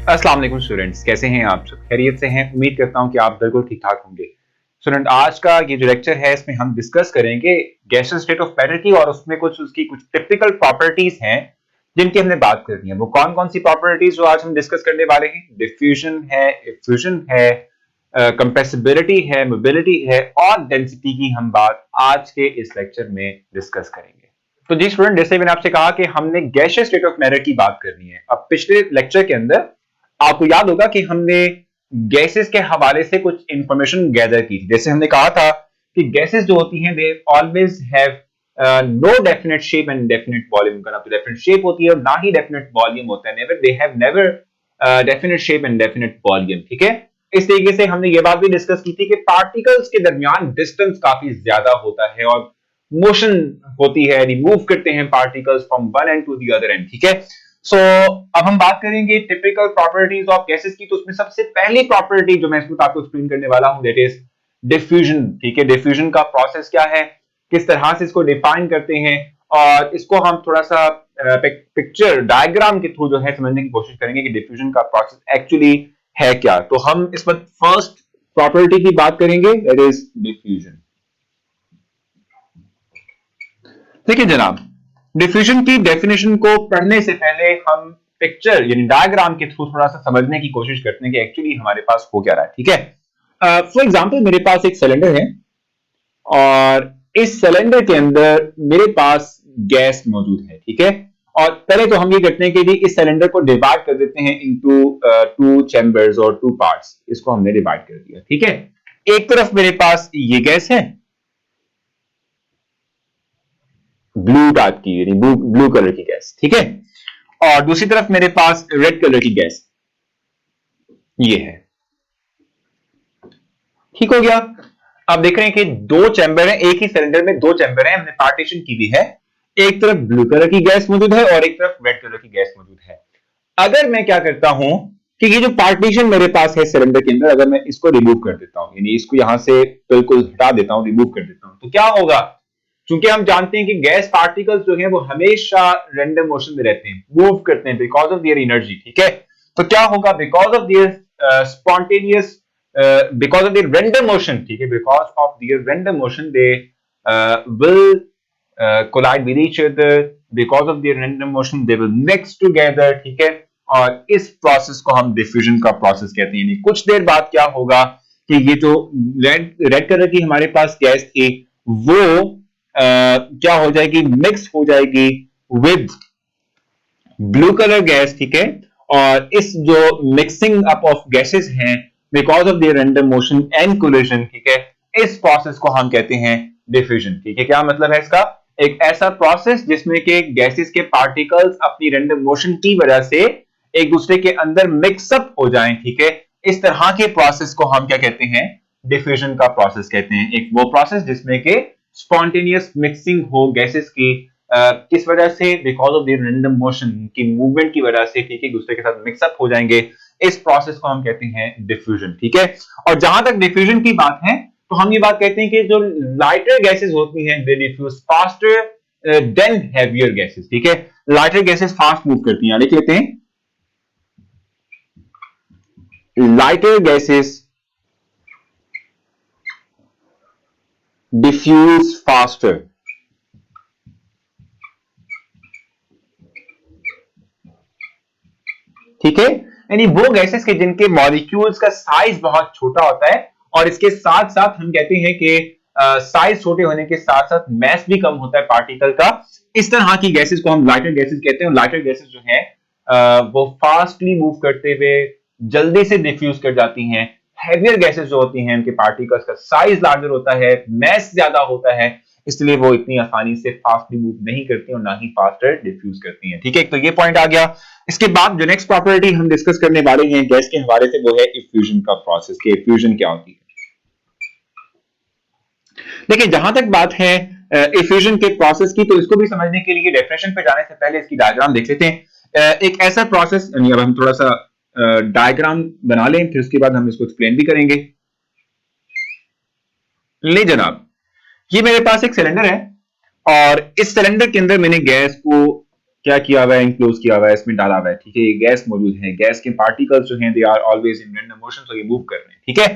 अस्सलाम वालेकुम स्टूडेंट्स, कैसे हैं आप सब? खैरियत से हैं? उम्मीद करता हूं कि आप बिल्कुल ठीक ठाक होंगे। स्टूडेंट, आज का ये जो लेक्चर है इसमें हम डिस्कस करेंगे गैसियस स्टेट ऑफ मैटर की, और उसमें उसकी कुछ टिपिकल प्रॉपर्टीज हैं जिनकी हमने बात करनी है। वो कौन कौन सी प्रॉपर्टीज जो आज हम डिस्कस करने वाले हैं? डिफ्यूजन है, इफ्यूजन है, कंप्रेसिबिलिटी है, मोबिलिटी है, और डेंसिटी की हम बात आज के इस लेक्चर में डिस्कस करेंगे। तो जी स्टूडेंट, जैसे मैंने आपसे कहा कि हमने गैसियस स्टेट ऑफ मैटर की बात करनी है। अब पिछले लेक्चर के अंदर आपको याद होगा कि हमने गैसेस के हवाले से कुछ इंफॉर्मेशन गैदर की थी। जैसे हमने कहा था कि गैसेस जो होती हैं they always have no definite shape and definite volume. उनका ना तो डेफिनेट शेप होती है और ना ही डेफिनेट वॉल्यूम होता है। Never they have never definite shape and definite volume. ठीक है, इस तरीके से हमने ये बात भी डिस्कस की थी कि पार्टिकल्स के दरमियान डिस्टेंस काफी ज्यादा होता है और मोशन होती है, रिमूव करते हैं particles from one end to the other end. ठीक है, अब हम बात करेंगे टिपिकल प्रॉपर्टीज ऑफ गैसेस की। तो उसमें सबसे पहली प्रॉपर्टी जो मैं इसमें आपको एक्सप्लेन करने वाला हूं दैट इज डिफ्यूजन। ठीक है, डिफ्यूजन का प्रोसेस क्या है, किस तरह से इसको डिफाइन करते हैं, और इसको हम थोड़ा सा पिक्चर डायग्राम के थ्रू जो है समझने की कोशिश करेंगे कि डिफ्यूजन का प्रोसेस एक्चुअली है क्या। तो हम इस वक्त फर्स्ट प्रॉपर्टी की बात करेंगे दैट इज डिफ्यूजन। देखिए जनाब, डिफ्यूजन की डेफिनेशन को पढ़ने से पहले हम पिक्चर यानी डायग्राम के थ्रू थोड़ा सा समझने की कोशिश करते हैं कि एक्चुअली हमारे पास हो क्या रहा है। ठीक है, फॉर एग्जांपल मेरे पास एक सिलेंडर है और इस सिलेंडर के अंदर मेरे पास गैस मौजूद है। ठीक है, और पहले तो हम ये करते हैं कि जी इस सिलेंडर को डिवाइड कर देते हैं इनटू टू चैम्बर्स और टू पार्ट्स। इसको हमने डिवाइड कर दिया। ठीक है, एक तरफ मेरे पास ये गैस है ब्लू टाइप की, यानी ब्लू कलर की गैस। ठीक है, और दूसरी तरफ मेरे पास रेड कलर की गैस ये है। ठीक हो गया। आप देख रहे हैं कि दो चैम्बर है, एक ही सिलेंडर में दो चैम्बर है, हमने पार्टीशन की भी है। एक तरफ ब्लू कलर की गैस मौजूद है और एक तरफ रेड कलर की गैस मौजूद है। अगर मैं क्या करता हूं कि ये जो पार्टीशन मेरे पास है सिलेंडर के अंदर, अगर मैं इसको रिमूव कर देता हूं, यानी इसको यहां से बिल्कुल हटा देता हूं, रिमूव कर देता हूं, तो क्या होगा? क्योंकि हम जानते हैं कि गैस पार्टिकल्स जो है वो हमेशा रैंडम मोशन में रहते हैं, मूव करते हैं बिकॉज ऑफ देयर एनर्जी। ठीक है, तो क्या होगा? Because of there spontaneous, because of their random motion, ठीक है, because of their random motion they will collide with each other. Because of their random motion they will mix together. ठीक है, और इस प्रोसेस को हम डिफ्यूजन का process कहते हैं। यानी कुछ देर बाद क्या होगा कि ये जो रेड कलर की हमारे पास गैस थी वो क्या हो जाएगी? मिक्स हो जाएगी विद ब्लू कलर गैस। ठीक है, और इस जो मिक्सिंग अप ऑफ गैसेस हैं because of their random motion and collision, ठीक है, इस प्रोसेस को हम कहते हैं डिफ्यूजन। ठीक है, क्या मतलब है इसका? एक ऐसा प्रोसेस जिसमें के गैसेस के पार्टिकल्स अपनी रैंडम मोशन की वजह से एक दूसरे के अंदर मिक्सअप हो जाएं। ठीक है, इस तरह के प्रोसेस को हम क्या कहते हैं? डिफ्यूजन का प्रोसेस कहते हैं। एक वो प्रोसेस जिसमें के स्पॉन्टेनियस मिक्सिंग हो गैसेस की, किस वजह से? Because of their random motion की मूवमेंट की वजह से, ठीक है, एक दूसरे के साथ मिक्सअप हो जाएंगे। इस प्रोसेस को हम कहते हैं डिफ्यूजन। ठीक है, और जहां तक डिफ्यूजन की बात है तो हम ये बात कहते हैं कि जो लाइटर गैसेस होती हैं they diffuse faster than heavier gases. ठीक है, लाइटर गैसेस फास्ट मूव करती हैं, लिख लेते हैं लाइटर गैसेस डिफ्यूज फास्टर। ठीक है, यानी वो गैसेस के जिनके मॉलिक्यूल्स का साइज बहुत छोटा होता है, और इसके साथ साथ हम कहते हैं कि साइज छोटे होने के साथ साथ मैस भी कम होता है पार्टिकल का। इस तरह की गैसेस को हम लाइटर गैसेस कहते हैं। लाइटर गैसेस जो है वो फास्टली मूव करते हुए जल्दी से डिफ्यूज कर जाती हैं। हैवियर गैसेस जो होती हैं उनके पार्टिकल्स का साइज लार्जर होता है, मैस ज्यादा होता है, इसलिए वो इतनी आसानी से फास्टली मूव नहीं करती और ना ही फास्टर डिफ्यूज करती हैं। ठीक है, तो ये पॉइंट आ गया। इसके बाद जो नेक्स्ट प्रॉपर्टी हम डिस्कस करने वाले हैं गैस के हवाले से वो है इफ्यूजन का प्रोसेस, कि इफ्यूजन क्या होती है। देखिए, जहां तक बात है इफ्यूजन के प्रोसेस की, तो इसको भी समझने के लिए डेफिनेशन पे जाने से पहले इसकी डायग्राम देख लेते हैं। एक ऐसा प्रोसेस, यानी अब हम थोड़ा सा डायग्राम बना लें, फिर उसके बाद हम इसको एक्सप्लेन भी करेंगे। ले जनाब, ये मेरे पास एक सिलेंडर है और इस सिलेंडर के अंदर मैंने गैस को क्या किया हुआ है, इंक्लोज किया हुआ है, इसमें डाला हुआ है, ठीक है। ये गैस मौजूद है, गैस के पार्टिकल्स जो हैं they are always in random motion, तो ये मूव कर रहे हैं, ठीक है।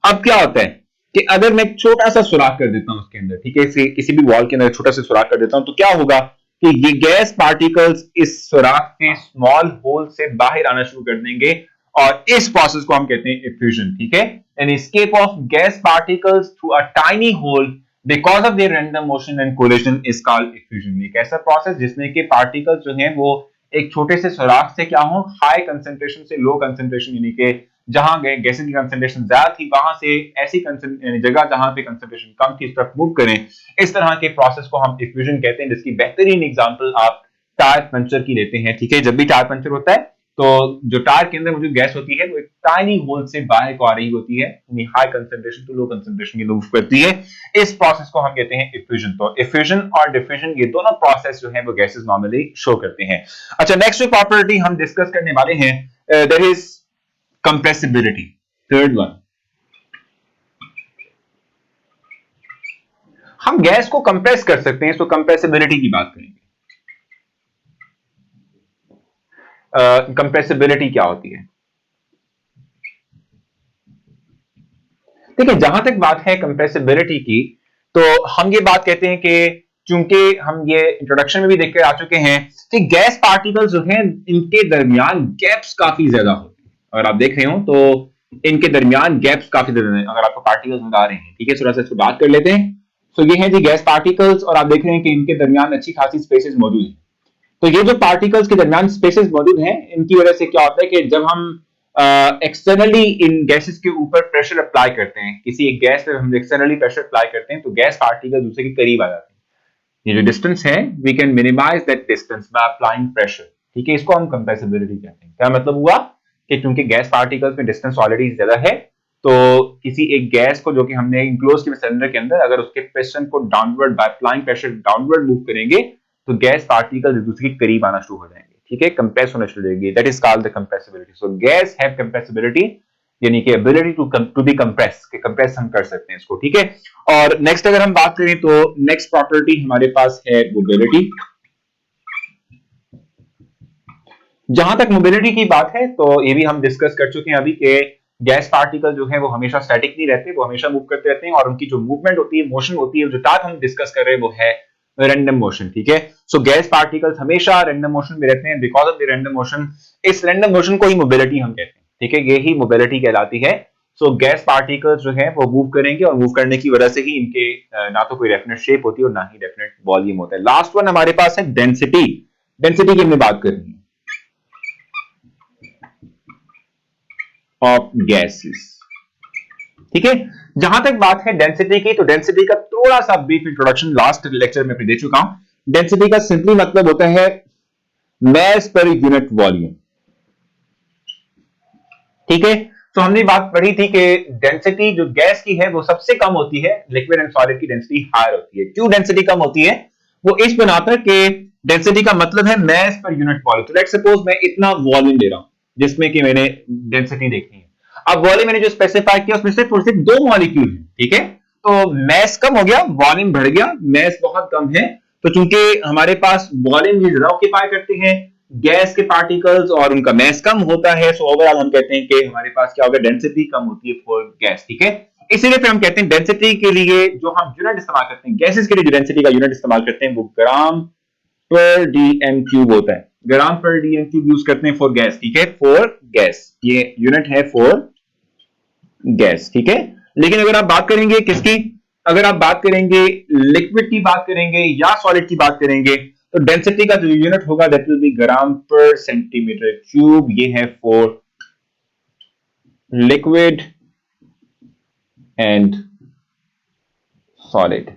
अब क्या होता है कि अगर मैं एक छोटा सा सुराख कर देता हूं उसके अंदर, ठीक है, किसी भी वॉल के अंदर छोटा सा सुराख कर देता हूं, तो क्या होगा कि ये गैस पार्टिकल्स इस सुराख के स्मॉल होल से बाहर आना शुरू कर देंगे, और इस प्रोसेस को हम कहते हैं इफ्यूजन, ठीक है। An escape of gas particles through a tiny hole because of their random motion and collision is called effusion. एक ऐसा प्रोसेस जिसमें कि पार्टिकल्स जो हैं वो एक छोटे से सुराख से क्या हो, हाई कंसेंट्रेशन से लो कंसेंट्रेशन, यानी कि जहां गैसेस की कंसेंट्रेशन ज्यादा थी वहां से ऐसी जगह जहां पे कंसेंट्रेशन कम थी इस तरफ मूव करें। इस तरह के प्रोसेस को हम इफ्यूजन कहते हैं, जिसकी बेहतरीन एग्जांपल आप टायर पंचर की लेते हैं, ठीक है। जब भी टायर पंचर होता है तो जो टायर के अंदर मौजूद गैस होती है वो एक टाइनी होल से बाहर को आ रही होती है, high concentration to low concentration की मूव करती है। इस प्रोसेस को हम कहते हैं इफ्यूजन। तो इफ्यूजन और डिफ्यूजन ये दोनों प्रोसेस जो है वो गैसेस नॉर्मली शो करते हैं। अच्छा, नेक्स्ट जो प्रॉपर्टी हम डिस्कस करने वाले हैं that is compressibility, third one. हम गैस को कंप्रेस कर सकते हैं, तो कंप्रेसिबिलिटी की बात करेंगे। कंप्रेसिबिलिटी क्या होती है? देखिए, जहां तक बात है कंप्रेसिबिलिटी की, तो हम ये बात कहते हैं कि चूंकि हम ये इंट्रोडक्शन में भी देखकर आ चुके हैं कि गैस पार्टिकल्स जो हैं इनके दरमियान गैप्स काफी ज्यादा होते हैं। अगर आप देख रहे हो तो इनके दरमियान गैप्स काफी ज्यादा हैं। अगर आपको पार्टिकल्स नजर आ रहे हैं, ठीक है, थोड़ा सा इसको बात कर लेते हैं। तो ये हैं जी गैस पार्टिकल्स, और आप देख रहे हैं कि इनके दरमियान अच्छी खासी स्पेसेस मौजूद हैं। तो ये जो पार्टिकल्स के दरमियान स्पेसेस मौजूद हैं, इनकी वजह से क्या होता है कि जब हम एक्सटर्नली इन गैसेस के ऊपर प्रेशर अप्लाई करते हैं, किसी एक गैस पे हम एक्सटर्नली प्रेशर अप्लाई करते हैं, तो गैस पार्टिकल दूसरे के करीब आ जाते हैं। ये जो डिस्टेंस है, we can minimise that distance by applying pressure, ठीक है। इसको हम कंप्रेसिबिलिटी कहते हैं। क्या मतलब हुआ कि क्योंकि गैस पार्टिकल्स में डिस्टेंस ऑलरेडी ज्यादा है, तो किसी एक गैस को जो कि हमने इंक्लोज किया सिलेंडर के अंदर, अगर उसके प्रेशर को downward bye applying pressure downward move करेंगे, तो गैस पार्टिकल एक दूसरे के करीब आना शुरू हो जाएंगे, ठीक है, कंप्रेस होना शुरू हो जाएगी। That is called the compressibility. So guys have compressibility, यानी कि एबिलिटी टू बी कंप्रेस, के कंप्रेस हम कर सकते हैं इसको, ठीक है। और नेक्स्ट अगर हम बात करें तो नेक्स्ट प्रॉपर्टी हमारे पास है मोबिलिटी। जहां तक मोबिलिटी की बात है, तो ये भी हम डिस्कस कर चुके हैं अभी के गैस पार्टिकल जो है वो हमेशा स्टैटिक नहीं रहते, वो हमेशा मूव करते रहते हैं, और उनकी जो मूवमेंट होती है, मोशन होती है, जो टास्क हम डिस्कस कर रहे हैं वो है रैंडम मोशन, ठीक है। सो गैस पार्टिकल्स हमेशा रैंडम मोशन में रहते हैं because of the random motion. इस रैंडम मोशन को ही मोबिलिटी हम कहते हैं, ठीक है, यही मोबिलिटी कहलाती है। सो गैस पार्टिकल्स जो है वो मूव करेंगे, और मूव करने की वजह से ही इनके ना तो कोई डेफिनेट शेप होती है और ना ही डेफिनेट वॉल्यूम होता है। लास्ट वन हमारे पास है डेंसिटी। डेंसिटी की हमने बात करनी है ऑफ गैसेस, ठीक है। जहां तक बात है डेंसिटी की, तो डेंसिटी का थोड़ा सा ब्रीफ इंट्रोडक्शन लास्ट लेक्चर में दे चुका हूं। डेंसिटी का सिंपली मतलब होता है मास पर यूनिट वॉल्यूम, ठीक है। तो हमने बात पढ़ी थी कि डेंसिटी जो गैस की है वो सबसे कम होती है, लिक्विड एंड सॉलिड की डेंसिटी हायर होती है। क्यों डेंसिटी कम होती है? वो इस बना पर कि डेंसिटी का मतलब है मास पर यूनिट वॉल्यूम। तो लेट्स सपोज मैं इतना वॉल्यूम ले रहा हूं जिसमें कि मैंने डेंसिटी देखनी है। अब वॉल्यूम मैंने जो स्पेसिफाई किया उसमें सिर्फ दो मॉलिक्यूल है, ठीक है। तो मास कम हो गया, वॉल्यूम बढ़ गया, मास बहुत कम है। तो चूंकि हमारे पास वॉल्यूम भी ज्यादा ऑक्यूपाई करते हैं गैस के पार्टिकल्स और उनका मास कम होता है, सो ओवरऑल हम कहते हैं कि हमारे पास क्या होगा, डेंसिटी कम होती है फॉर गैस, ठीक है। इसीलिए फिर हम कहते हैं डेंसिटी के लिए जो हम यूनिट इस्तेमाल करते हैं, गैसेस के लिए जो डेंसिटी का यूनिट इस्तेमाल करते हैं वो ग्राम पर डीएम क्यूब होता है। ग्राम पर डीएम क्यूब यूज करते हैं फॉर गैस, ठीक है, फॉर गैस, ये यूनिट है फॉर गैस, ठीक है। लेकिन अगर आप बात करेंगे किसकी, अगर आप बात करेंगे लिक्विड की बात करेंगे या सॉलिड की बात करेंगे, तो डेंसिटी का जो यूनिट होगा दैट विल बी ग्राम पर सेंटीमीटर क्यूब। ये है फॉर लिक्विड एंड सॉलिड।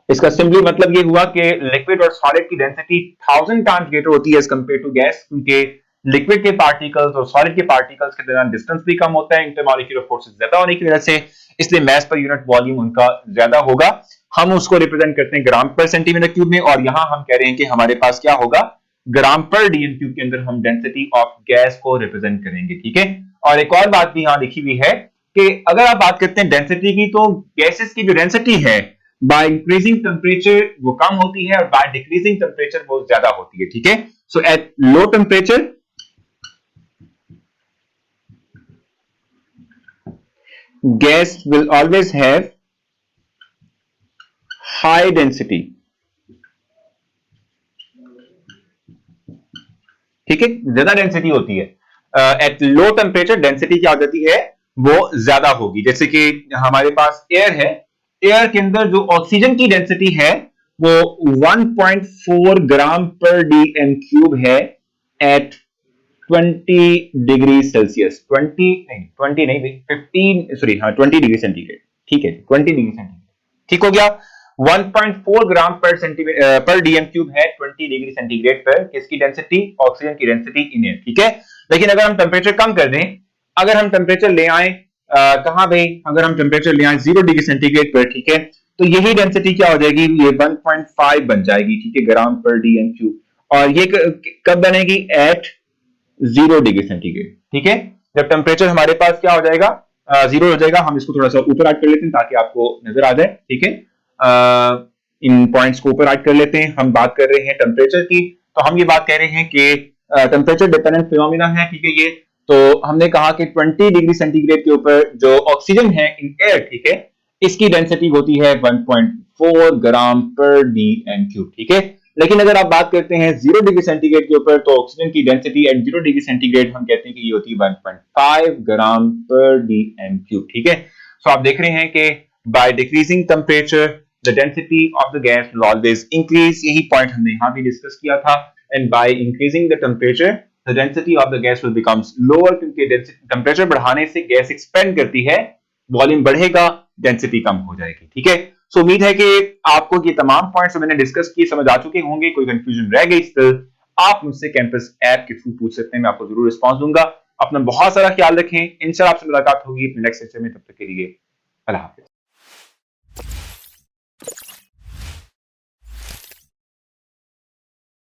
इसका सिंपली मतलब ये हुआ कि लिक्विड और सॉलिड की डेंसिटी 1000 टाइम्स ग्रेटर होती है एज कंपेयर टू गैस, क्योंकि लिक्विड के पार्टिकल्स और सॉलिड के पार्टिकल्स के दरमियान डिस्टेंस भी कम होता है इंटरमॉलिक्यूलर फोर्सेस ज्यादा होने की वजह से, इसलिए मास पर यूनिट वॉल्यूम उनका ज्यादा होगा। हम उसको रिप्रेजेंट करते हैं ग्राम पर सेंटीमीटर क्यूब में, और यहां हम कह रहे हैं कि हमारे पास क्या होगा, ग्राम पर डीएम क्यूब के अंदर हम डेंसिटी ऑफ गैस को रिप्रेजेंट करेंगे, ठीक है। और एक और बात भी यहां लिखी हुई है कि अगर आप बात करते हैं डेंसिटी की, तो गैसेस की जो डेंसिटी है बाय इंक्रीजिंग टेम्परेचर वो कम होती है और बाय डिक्रीजिंग टेम्परेचर वो ज्यादा होती है, ठीक है। So at low temperature gas will always have high density, ठीक है, ज्यादा डेंसिटी होती है। एट लो टेम्परेचर डेंसिटी क्या हो जाती है, वो ज्यादा होगी। जैसे कि हमारे पास एयर है, एयर के अंदर जो ऑक्सीजन की डेंसिटी है वो 1.4 ग्राम पर डीएम क्यूब है एट 20 डिग्री सेल्सियस, 20 नहीं 15 सॉरी हाँ 20 डिग्री सेंटीग्रेड, ठीक है 20 डिग्री सेंटीग्रेड, ठीक हो गया। 1.4 ग्राम पर सेंटीमीटर पर डीएम क्यूब है 20 डिग्री सेंटीग्रेड पर किसकी डेंसिटी, ऑक्सीजन की डेंसिटी इन एयर, ठीक है। लेकिन अगर हम टेम्परेचर कम कर दें, अगर हम टेम्परेचर ले आए कहां भाई, अगर हम टेम्परेचर ले आए 0 डिग्री सेंटीग्रेड पर, ठीक है, तो यही डेंसिटी क्या हो जाएगी, ये 1.5 बन जाएगी, ठीक है, ग्राम पर डीएम क्यूब। और ये कब बनेगी, एट 0 डिग्री सेंटीग्रेड, ठीक है। जब टेम्परेचर हमारे पास क्या हो जाएगा, 0 हो जाएगा, हम इसको थोड़ा सा ऊपर ऐड कर लेते हैं ताकि आपको नजर आ जाए, ठीक है। इन पॉइंट्स को ऊपर ऐड कर लेते हैं। हम बात कर रहे हैं टेम्परेचर की, तो हम ये बात कह रहे हैं कि टेम्परेचर डिपेंडेंट फिनोमिना है, ठीक है ये। तो हमने कहा कि 20 डिग्री सेंटीग्रेड के ऊपर जो ऑक्सीजन है इन एयर, ठीक है, इसकी डेंसिटी होती है 1.4 ग्राम पर डीएम क्यूब, ठीक है। लेकिन अगर आप बात करते हैं 0 डिग्री सेंटीग्रेड के ऊपर, तो ऑक्सीजन की डेंसिटी एट 0 डिग्री सेंटीग्रेड हम कहते हैं कि ये होती है 1.5 ग्राम पर डीएम क्यूब, ठीक है। सो आप देख रहे हैं कि by decreasing temperature the density of the gas will always increase, यही पॉइंट हमने यहां भी डिस्कस किया था। And by increasing the temperature the density of the gas will becomes lower, क्योंकि टेम्परेचर बढ़ाने से गैस एक्सपेंड करती है, वॉल्यूम बढ़ेगा, डेंसिटी कम हो जाएगी, ठीक है। सो उम्मीद है कि आपको ये तमाम पॉइंट्स मैंने डिस्कस किए समझ आ चुके होंगे। कोई कंफ्यूजन रह गई तो आप मुझसे कैंपस ऐप के थ्रू पूछ सकते हैं, मैं आपको जरूर रिस्पॉन्स दूंगा। अपना बहुत सारा ख्याल रखें, इंशाल्लाह आपसे मुलाकात होगी नेक्स्ट सेक्शन में, तब तक के लिए अल्लाह हाफिज।